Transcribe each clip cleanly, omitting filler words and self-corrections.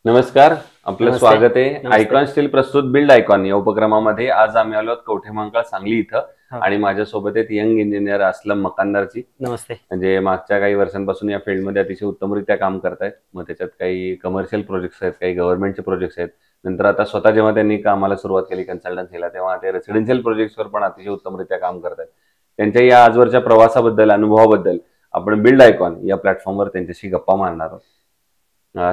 नमस्कार. आपलं नमस्ते. स्वागत आहे नमस्ते. आयकॉन स्टील प्रस्तुत बिल्ड आयकॉन या उपक्रमामध्ये. आज आम्ही आलो कवठेमहांकाळ सांगली इथं हो. आणि माझ्यासोबत आहेत यंग इंजिनियर असलम मकानदारजी. नमस्ते. म्हणजे मागच्या काही वर्षांपासून या फील्डमध्ये अतिशय उत्तमरित्या काम करतायत. मग त्याच्यात काही कमर्शियल प्रोजेक्ट्स आहेत, काही गव्हर्नमेंटचे प्रोजेक्ट्स आहेत. नंतर आता स्वतः जेव्हा त्यांनी कामाला सुरुवात केली कन्सल्टन्सीला, तेव्हा ते रेसिडेन्शियल प्रोजेक्ट्सवर पण अतिशय उत्तमरित्या काम करतायत. त्यांच्या या आजवरच्या प्रवासाबद्दल, अनुभवाबद्दल आपण बिल्ड आयकॉन या प्लॅटफॉर्मवर त्यांच्याशी गप्पा मारणार आहोत.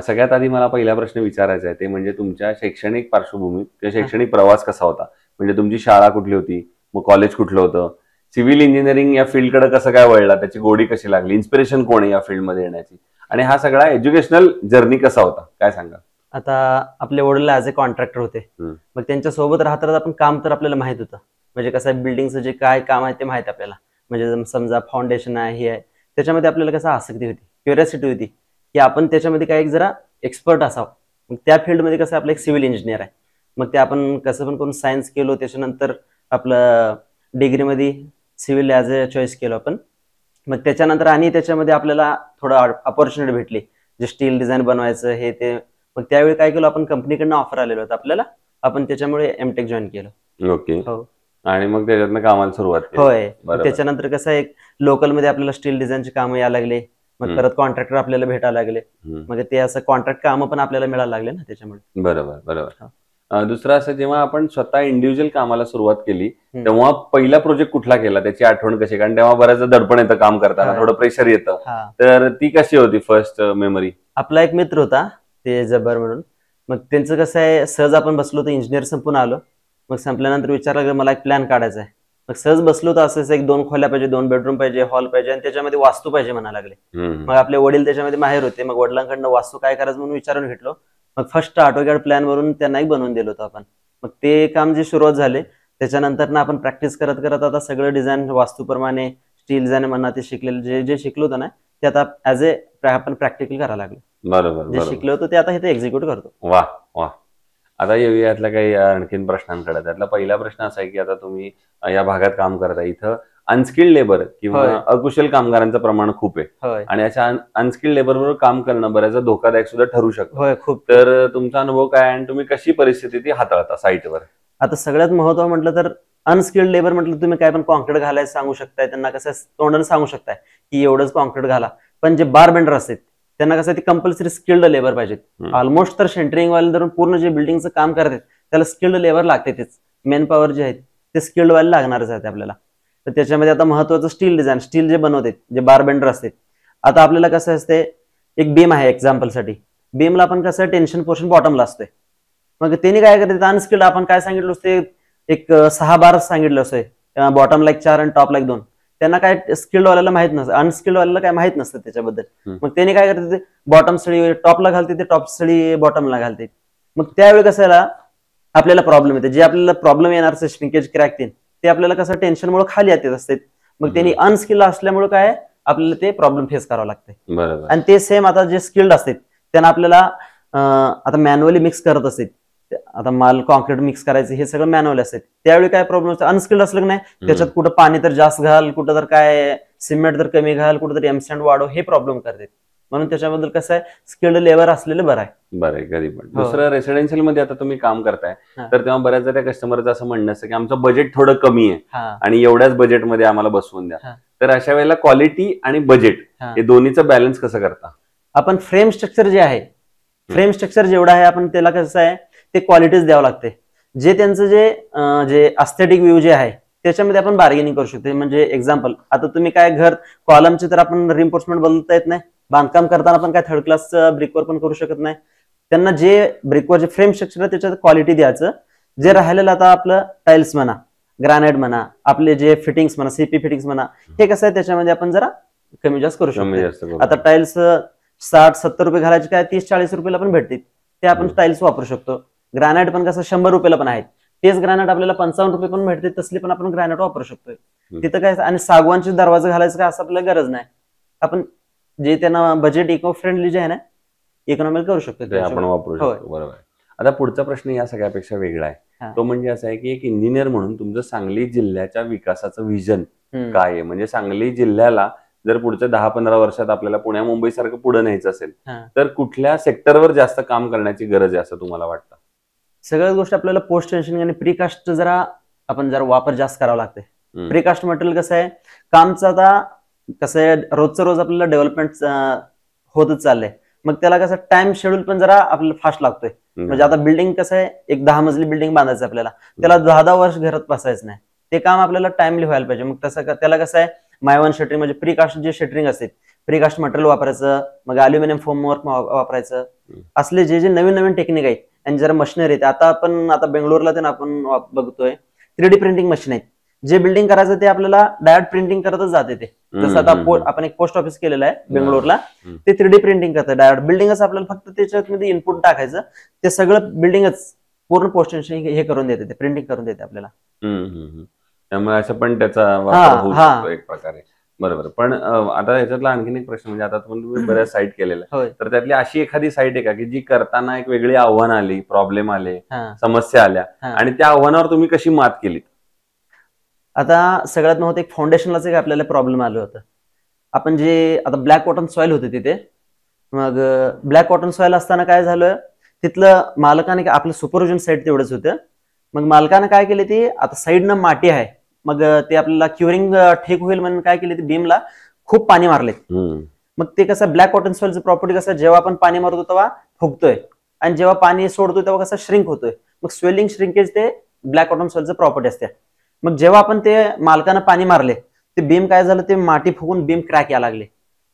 सगळ्यात आधी मला पहिला प्रश्न विचारायचा आहे, ते म्हणजे तुमच्या शैक्षणिक पार्श्वभूमीत किंवा शैक्षणिक प्रवास कसा होता? म्हणजे तुमची शाळा कुठली होती, मग कॉलेज कुठलं होतं, सिव्हिल इंजिनिअरिंग या फील्डकडे कसं काय वळला, त्याची गोडी कशी लागली, इन्स्पिरेशन कोण आहे या फील्डमध्ये येण्याची, आणि हा सगळा एज्युकेशनल जर्नी कसा होता, काय सांगा? आता आपले वडील ॲज अ कॉन्ट्रॅक्टर होते. मग त्यांच्या सोबत राहत राहत आपण काम तर आपल्याला माहित होतं. म्हणजे कसं आहे, बिल्डिंगचं जे काय काम आहे ते माहित आपल्याला. म्हणजे समजा फाउंडेशन आहे, हे आहे, त्याच्यामध्ये आपल्याला कसं आसक्ती होती, क्युरियोसिटी होती की आपण त्याच्यामध्ये काय एक जरा एक्सपर्ट असावं. मग त्या फील्डमध्ये कसं आपलं एक सिव्हिल इंजिनियर आहे. मग ते आपण कसं पण करून सायन्स केलो, त्याच्यानंतर आपलं डिग्रीमध्ये सिव्हिल ॲज अ चॉईस केलो आपण. मग त्याच्यानंतर आणि त्याच्यामध्ये आपल्याला थोडं अपॉर्च्युनिटी भेटली, जे स्टील डिझाईन बनवायचं हे ते. मग त्यावेळी काय केलं आपण, कंपनीकडनं ऑफर आलेलं होतं आपल्याला, आपण त्याच्यामुळे एमटेक जॉईन केलं. ओके. हो. आणि मग त्याच्यातनं कामाला सुरुवात केली. होय. बरोबर. त्याच्यानंतर कसं आहे, लोकलमध्ये आपल्याला स्टील डिझाईनची कामं यायला लागले. मग परत कॉन्ट्रॅक्टर आपल्याला भेटायला लागले. मग ते असं कॉन्ट्रॅक्ट कामं पण आपल्याला मिळायला लागले ना त्याच्यामुळे. बरोबर बरोबर. हो. दुसरं असं, जेव्हा आपण स्वतः इंडिव्हिज्युअल कामाला सुरुवात केली तेव्हा पहिला प्रोजेक्ट कुठला केला, त्याची आठवण कशी? कारण तेव्हा बऱ्याचदा दडपण येतं काम करताना, होय. थोडं प्रेशर येतं. हा. तर ती कशी होती फर्स्ट मेमरी? आपला एक मित्र होता, ते जब्बार म्हणून. मग त्यांचं कसं आहे, सहज आपण बसलो होतो, इंजिनियर संपून आलो. मग संपल्यानंतर विचारलं की मला एक प्लॅन काढायचा आहे. मग सहज बसलो होतो, असंच एक 2 खोल्या पाहिजे, 2 बेडरूम पाहिजे, हॉल पाहिजे, आणि त्याच्यामध्ये वास्तू पाहिजे म्हणायला लागले. मग आपले वडील त्याच्यामध्ये माहेर होते. मग वडिलांकडनं वास्तू काय करायचं म्हणून विचारून घेतलो. मग फर्स्ट ऑटोकॅड प्लॅन वरून त्यांना एक बनवून दिलं होतं आपण. मग ते काम जे सुरुवात झाले, त्याच्यानंतर ना आपण प्रॅक्टिस करत करत आता सगळं डिझाईन वास्तूप्रमाणे, स्टील डिझाईन म्हणा, ते शिकलेलं जे जे शिकलो होतं ना, ते आता ॲज ए आपण प्रॅक्टिकल करायला लागलो. बरोबर जे बरोबर. शिकलो होतो ते आता इथे एक्झिक्यूट करतो. वा वा. आता येऊया यातल्या काही आणखीन प्रश्नांकडे. त्यातला पहिला प्रश्न असा आहे की आता तुम्ही या भागात काम करता, इथं अनस्किल्ड लेबर किंवा होय. अकुशल कामगारांचं प्रमाण खूप आहे, होय. आणि अशा अनस्किल्ड लेबरवर काम करणं बऱ्याचदा धोकादायक सुद्धा ठरू शकतं. होय, खूप. तर तुमचा अनुभव काय आहे आणि तुम्ही कशी परिस्थिती ती हाताळता साईटवर? आता सगळ्यात महत्त्वाचं म्हटलं तर, अनस्किल्ड लेबर म्हटलं, तुम्ही काय पण कॉन्क्रीट घालायचं सांगू शकताय त्यांना, कसं तोंडाने सांगू शकताय की एवढंच कॉन्क्रीट घाला. पण जे बार बेंडर असतात त्यांना कसं ते कंपल्सरी स्किल्ड लेबर पाहिजेत. ऑलमोस्ट तर सेंटरिंग वाले धरून पूर्ण जे बिल्डिंगचं काम करतात त्याला स्किल्ड लेबर लागते. तेच मेन पॉवर जे आहेत ते स्किल्ड वाले लागणारच आहेत आपल्याला. तर त्याच्यामध्ये आता महत्वाचं स्टील डिझाईन, स्टील जे बनवतात, जे बार बेंडर असतात. आता आपल्याला कसं असते, एक बीम आहे एक्झाम्पलसाठी, बीमला आपण कसं टेन्शन पोर्शन बॉटमला असतोय. मग त्यांनी काय करतात, अनस्किल्ड आपण काय सांगितलं असते, एक 6 बार सांगितलं असतंय, बॉटमला एक 4 आणि टॉपला एक 2. त्यांना काय स्किल्ड वाल्याला माहित नसतं, अनस्किल्ड वाल्याला काय माहित नसतं त्याच्याबद्दल. मग त्यांनी काय करतात, बॉटम सळी टॉपला घालते, ते टॉप सळी बॉटमला घालते. मग त्यावेळी कसं आपल्याला प्रॉब्लेम येते, जे आपल्याला प्रॉब्लेम येणार श्रिंकेज क्रॅक ते आपल्याला कसं टेन्शनमुळे खाली येत असते. मग त्यांनी अनस्किल्ड असल्यामुळे काय आपल्याला ते प्रॉब्लेम फेस करावं लागते. बरोबर. आणि ते सेम आता जे स्किल्ड असतात त्यांना आपल्याला आता मॅन्युअली मिक्स करत असते. आता माल कॉन्क्रीट मिक्स करायचं हे सगळं मॅन्युअल असते. त्यावेळी काय प्रॉब्लेम असतो, अनस्किल्ड असलं की नाही, त्याच्यात कुठं पाणी तर जास्त घाल, कुठं तर काय सिमेंट तर कमी घाल, कुठं तर एमसँड वाढव, हे प्रॉब्लेम करते. म्हणून त्याच्याबद्दल कसं आहे, स्किल्ड लेबर असलेलं बरं आहे. बरं आहे. कधी पण दुसरं, रेसिडेन्शियल मध्ये आता तुम्ही काम करताय, तर तेव्हा बऱ्याचदा त्या कस्टमरचं असं म्हणणं असतं की आमचं बजेट थोडं कमी आहे आणि एवढ्याच बजेटमध्ये आम्हाला बसवून द्या. तर अशा वेळेला क्वालिटी आणि बजेट हे दोन्हीचं बॅलन्स कसं करता? आपण फ्रेम स्ट्रक्चर जे आहे, फ्रेम स्ट्रक्चर जेवढं आहे, आपण त्याला कसं आहे ते क्वालिटीज द्यावं लागते. जे त्यांचं जे अस्थेटिक व्ह्यू जे आहे त्याच्यामध्ये आपण बार्गेनिंग करू शकतो. म्हणजे एक्झाम्पल, आता तुम्ही काय घर कॉलमचे तर आपण रिइन्फोर्समेंट बदलता येत नाही, बांधकाम करताना पण काय थर्ड क्लास ब्रिकवर पण करू शकत नाही. त्यांना जे ब्रिकवर जे फ्रेम स्ट्रक्चर आहे त्याच्यात क्वालिटी द्यायचं. जे राहिलेलं आता आपलं टाइल्स म्हणा, ग्रॅनाइट म्हणा, आपले जे फिटिंग्स म्हणा, सीपी फिटिंग्स म्हणा, हे कसं आहे त्याच्यामध्ये आपण जरा कमी जास्त करू शकतो. आता टाइल्स 60-70 रुपये घालायचे काय 30-40 रुपयाला पण भेटतील, ते आपण टाइल्स वापरू शकतो. ग्रॅनाइट पण कसं 100 रुपयाला पण आहेत, तेच ग्रॅनाइट आपल्याला 55 रुपये पण भेटते, तसली पण आपण ग्रॅनाइट वापरू शकतोय तिथं. काय आणि सागवानचे दरवाजे घालायचं काय असं आपल्याला गरज नाही. आपण जे त्यांना बजेट इको फ्रेंडली जे आहे ना, इकॉनॉमिक करू शकतो ते आपण वापरू शकतो. बरोबर. आता पुढचा प्रश्न या सगळ्यापेक्षा वेगळा आहे. तो म्हणजे असा आहे की एक इंजिनियर म्हणून तुमचं सांगली जिल्ह्याच्या विकासाचं विजन काय आहे? म्हणजे सांगली जिल्ह्याला जर पुढच्या 10-15 वर्षात आपल्याला पुण्या मुंबई सारखं पुढे न्यायचं असेल हा. तर कुठल्या सेक्टरवर जास्त काम करण्याची गरज आहे असं तुम्हाला वाटतं? सगळ्याच गोष्टी आपल्याला पोस्ट टेन्शन आणि प्रीकास्ट आपण जरा वापर जास्त करावा लागते. प्रीकास्ट मटेरियल कसं आहे, कामचं आता कसं आहे, रोजचं रोज आपल्याला डेव्हलपमेंट होतच चाललंय. मग त्याला कसं टाइम शेड्यूल पण जरा आपल्याला फास्ट लागतोय. म्हणजे आता बिल्डिंग कसं आहे, एक 10 मजली बिल्डिंग बांधायचं आपल्याला, त्याला 10-10 वर्ष घरात बसायचं नाही. ते काम आपल्याला टाइमली व्हायला पाहिजे. मग तसं त्याला कसं आहे, मायवन शटरिंग म्हणजे प्रीकास्ट जे शटरिंग असते, प्रीकास्ट मटेरियल वापरायचं, मग अल्युमिनियम फोम वर्क वापरायचं. असले जे जे नवीन नवीन टेक्निक आहेत आणि जरा मशिनरी आहेत. आता बेंगलोरला ते आपण बघतोय 3D प्रिंटिंग मशीन आहेत. जे बिल्डिंग करायचं ते आपल्याला डायरेक्ट प्रिंटिंग करतच जाते. ते जसं आता आपण एक पोस्ट ऑफिस केलेलं आहे बेंगलोरला, ते 3D प्रिंटिंग करतं डायरेक्ट. बिल्डिंगच आपल्याला फक्त त्याच्यामध्ये इनपुट टाकायचं, ते सगळं बिल्डिंगच पूर्ण पोस्ट हे करून देते, ते प्रिंटिंग करून देते आपल्याला. त्यामुळे असं पण त्याचा वापर होऊ शकतो एक प्रकारे. बरोबर. पण आता याच्यातला आणखीन एक प्रश्न म्हणजे आता तुम्ही बऱ्याच साईट केलेल्या, तर त्यातली अशी एखादी साईट आहे का की जी करताना एक वेगळी आव्हान आली, प्रॉब्लेम आले, समस्या आल्या आणि त्या आव्हानावर तुम्ही कशी मात केली? आता सगळ्यात महत्त्वाचं एक फाउंडेशनलाच एक आपल्याला प्रॉब्लेम आलं होतं. आपण जे आता ब्लॅक कॉटन सॉइल होते तिथे, मग ब्लॅक कॉटन सॉइल असताना काय झालं, तिथलं मालकाने आपलं सुपरविजन साईड तेवढंच होतं. मग मालकानं काय केले, ते आता साईडनं माती आहे, मग ते आपल्याला क्युरिंग ठेक होईल म्हणून काय केले, ते बीमला खूप पाणी मारले. मग ते कसं ब्लॅक कॉटन सॉइलचं प्रॉपर्टी कसं, जेव्हा आपण पाणी मारतो तेव्हा फुगतोय आणि जेव्हा पाणी सोडतोय तेव्हा कसं श्रिंक होतोय. मग स्वेलिंग श्रिंकेज ते ब्लॅक कॉटन सॉइलचं प्रॉपर्टी असते. मग जेव्हा आपण ते मालकानं पाणी मारले, ते बीम काय झालं, ते माती फुगून बीम क्रॅक यायला लागले.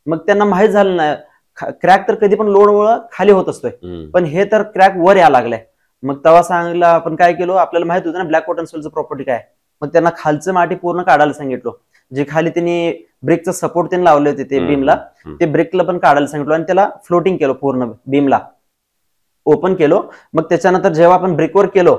मग त्यांना माहित झालं नाही, क्रॅक तर कधी पण लोडमुळे खाली होत असतोय, पण हे तर क्रॅक वर यायला लागलाय. मग तेव्हा सांगितलं, आपण काय केलो, आपल्याला माहित होतं ना ब्लॅक कॉटन सॉइलचं प्रॉपर्टी काय. मग त्यांना खालचं माती पूर्ण काढायला सांगितलं. जे खाली त्यांनी ब्रिकचं सपोर्ट त्यांनी लावले होते ते बीमला, ते ब्रिकला पण काढायला सांगितलं आणि त्याला फ्लोटिंग केलं, पूर्ण बीमला ओपन केलो. मग त्याच्यानंतर जेव्हा आपण ब्रिकवर केलो,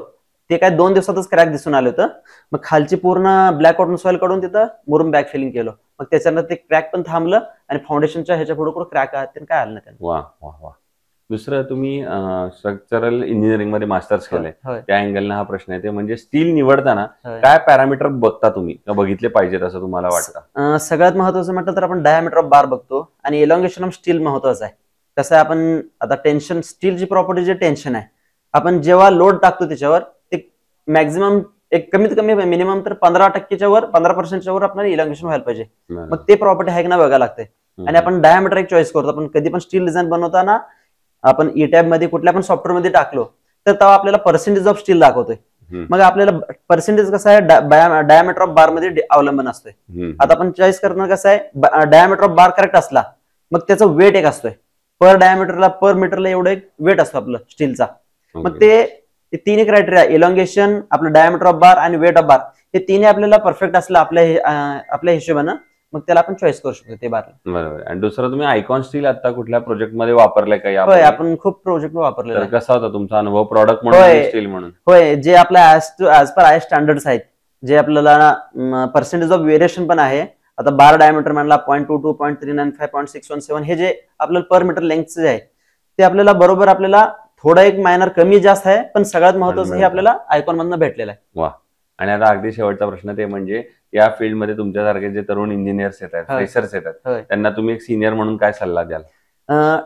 ते काय 2 दिवसातच क्रॅक दिसून आलं होतं. मग खालची पूर्ण ब्लॅक कॉटन सॉइल काढून तिथं मुरुम बॅक फिलिंग केलं. मग त्याच्यानंतर ते क्रॅक पण थांबलं आणि फाउंडेशनच्या ह्याच्या पुढे क्रॅक काय आलं नाही. वा वा वा. दुसरं, तुम्ही स्ट्रक्चरल इंजिनिअरिंग मध्ये मास्टर्स केलंय, त्या अँगलनं हा प्रश्न येते, म्हणजे स्टील निवडताना काय पॅरामीटर बघता तुम्ही, बघितले पाहिजेत असं तुम्हाला वाटतं? सगळ्यात महत्वाचं म्हटलं तर आपण डायमीटर ऑफ बार बघतो आणि एलॉंगेशन ऑफ स्टील महत्वाचं आहे. कसं आहे, आपण आता टेन्शन, स्टीलची प्रॉपर्टी जे टेन्शन आहे, आपण जेव्हा लोड टाकतो त्याच्यावर ते मॅक्झिमम एक कमीत कमी मिनिमम तर 15% वर 15% वर आपल्याला इलॉंगेशन व्हायला पाहिजे. मग ते प्रॉपर्टी आहे की ना बघायला लागते. आणि आपण डायमीटर एक चॉईस करतो. आपण कधी पण स्टील डिझाईन बनवताना आपण ई टॅब मध्ये कुठल्या पण सॉफ्टवेअर मध्ये टाकलो तर तेव्हा आपल्याला पर्सेंटेज ऑफ स्टील दाखवतोय. मग आपल्याला पर्सेंटेज कसं आहे, डायमीटर ऑफ बार मध्ये अवलंबन असतोय. आता आपण चॉईस करणं कसं आहे, डायमीटर ऑफ बार करेक्ट असला मग त्याचा वेट एक असतोय, पर डायमीटरला पर मीटरला एवढं एक वेट असतो आपलं स्टीलचा. मग ते तिन्ही क्रायटेरिया, इलॉंगेशन, आपलं डायमीटर ऑफ बार आणि वेट ऑफ बार, हे तिन्ही आपल्याला परफेक्ट असलं आपल्या हिशोबानं, मग त्याला आपण चॉईस करू शकतो ते बार. बरोबर. आणि दुसरं, तुम्ही आयकॉन स्टील आता कुठल्या प्रोजेक्ट मध्ये वापरलंय का? होय, आपण खूप प्रोजेक्ट वापरले. कसा होता तुमचा अनुभव प्रॉडक्ट म्हणून, स्टील म्हणून? होय, जे आपल्या ऍज पर आय स्टँडर्ड्स आहेत, जे आपल्याला पर्सेंटेज ऑफ व्हेरिएशन पण आहे. आता बार डायमीटर म्हणला 0.22, 0.395, 0.617, हे जे आपल्याला पर मीटर लेंथचे आहे ते आपल्याला बरोबर, आपल्याला थोडं एक मायनर कमी जास्त आहे, पण सगळ्यात महत्वाचं हे आपल्याला आयकॉन मधनं भेटलेलं आहे. वा. आणि आता अगदी शेवटचा प्रश्न, ते म्हणजे या फील्डमध्ये तुमच्यासारखे जे तरुण इंजिनियर्स येतात, फ्रेशर्स येतात, त्यांना तुम्ही एक सिनियर म्हणून काय सल्ला द्याल?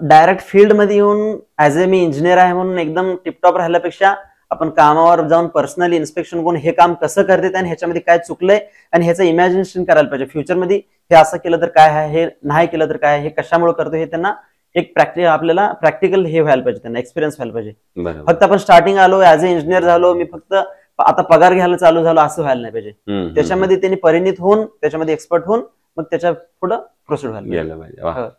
डायरेक्ट फील्ड मध्ये येऊन ऍज ए मी इंजिनियर आहे म्हणून एकदम टिपटॉप राहिल्यापेक्षा आपण कामावर जाऊन पर्सनली इन्स्पेक्शन करून हे काम कसं करते आणि ह्याच्यामध्ये काय चुकलंय आणि ह्याचं इमॅजिनेशन करायला पाहिजे. फ्युचरमध्ये हे असं केलं तर काय आहे, हे नाही केलं तर काय, हे कशामुळे करतो, हे त्यांना एक आपल्याला प्रॅक्टिकल हे व्हायला पाहिजे, त्यांना एक्सपिरियन्स व्हायला पाहिजे. फक्त आपण स्टार्टिंग आलो ऍज अ इंजिनियर झालो, मी फक्त आता पगार घ्यायला चालू झालो असं व्हायला नाही पाहिजे. त्याच्यामध्ये त्यांनी परिणित होऊन, त्याच्यामध्ये एक्सपर्ट होऊन, मग त्याच्या पुढे प्रोसीड व्हायला पाहिजे.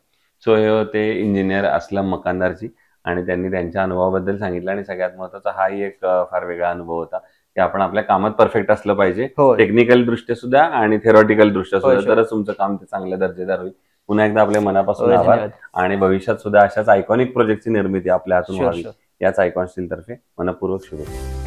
सो हे होते इंजिनियर असलम मकानदारजी, आणि त्यांनी त्यांच्या अनुभवाबद्दल सांगितलं. आणि सगळ्यात महत्वाचा हाही एक फार वेगळा अनुभव होता की आपण आपल्या कामात परफेक्ट असलं पाहिजे, टेक्निकल दृष्ट्या सुद्धा आणि थेरॉटिकल दृष्ट्या सुद्धा, तरच तुमचं काम ते चांगल्या दर्जेदार होईल. पुन्हा एकदा आपल्या मनापासून आभार, आणि भविष्यात सुद्धा अशाच आयकॉनिक प्रोजेक्टची निर्मिती आपल्या हातून व्हावी याच आयकॉन स्टील तर्फे मनपूर्वक शुभेच्छा.